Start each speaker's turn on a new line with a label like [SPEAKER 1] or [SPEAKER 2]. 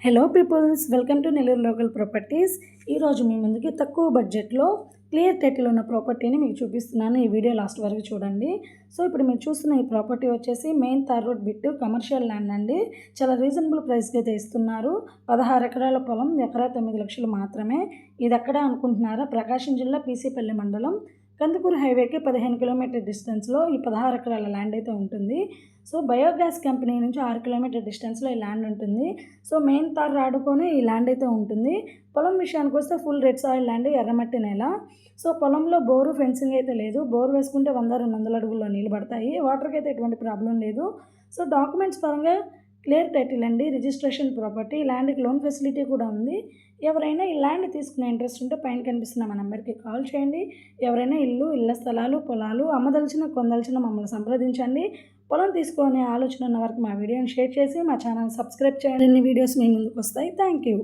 [SPEAKER 1] Hello peoples, welcome to Nellore local properties. ఈరోజు మీ ముందుకి తక్కువ బడ్జెట్లో క్లియర్ టైటిల్ ఉన్న ప్రాపర్టీని మీకు చూపిస్తున్నాను. ఈ వీడియో లాస్ట్ వరకు చూడండి. సో ఇప్పుడు మీరు చూస్తున్న ఈ ప్రాపర్టీ వచ్చేసి main tar road bit commercial land అండి. చాలా రీజనబుల్ ప్రైస్కి అయితే ఇస్తున్నారు. 16 ఎకరాల పొలం, ఎకరా 9 లక్షలు మాత్రమే. ఇది ఎక్కడ అనుకుంటున్నారా? ప్రకాశం జిల్లా పీసీపల్లి మండలం కందుకూరు హైవేకి 15 కిలోమీటర్ డిస్టెన్స్లో ఈ 16 ఎకరాల ల్యాండ్ అయితే ఉంటుంది. సో బయోగ్యాస్ కంపెనీ నుంచి 6 కిలోమీటర్ డిస్టెన్స్లో ఈ ల్యాండ్ ఉంటుంది. సో మెయిన్ తార్ ఆడుకొని ఈ ల్యాండ్ అయితే ఉంటుంది. పొలం విషయానికి వస్తే ఫుల్ రెడ్ సాయిల్ ల్యాండ్, ఎర్రమట్టి నేల. సో పొలంలో బోరు ఫెన్సింగ్ అయితే లేదు. బోర్ వేసుకుంటే 100-200 అడుగుల్లో నీళ్ళు పడతాయి. వాటర్కి అయితే ఎటువంటి ప్రాబ్లం లేదు. సో డాక్యుమెంట్స్ పరంగా క్లియర్ టైటిల్ అండి, రిజిస్ట్రేషన్ ప్రాపర్టీ. ల్యాండ్కి లోన్ ఫెసిలిటీ కూడా ఉంది. ఎవరైనా ఈ ల్యాండ్ తీసుకునే ఇంట్రెస్ట్ ఉంటే పైన కనిపిస్తున్న మా నెంబర్కి కాల్ చేయండి. ఎవరైనా ఇళ్ళ స్థలాలు, పొలాలు అమ్మదలిచిన, కొందలిచిన మమ్మల్ని సంప్రదించండి. పొలం తీసుకునే ఆలోచన ఉన్న వరకు మా వీడియోని షేర్ చేసి మా ఛానల్ సబ్స్క్రైబ్ చేయండి. అన్ని వీడియోస్ మీ ముందుకు వస్తాయి. Thank you.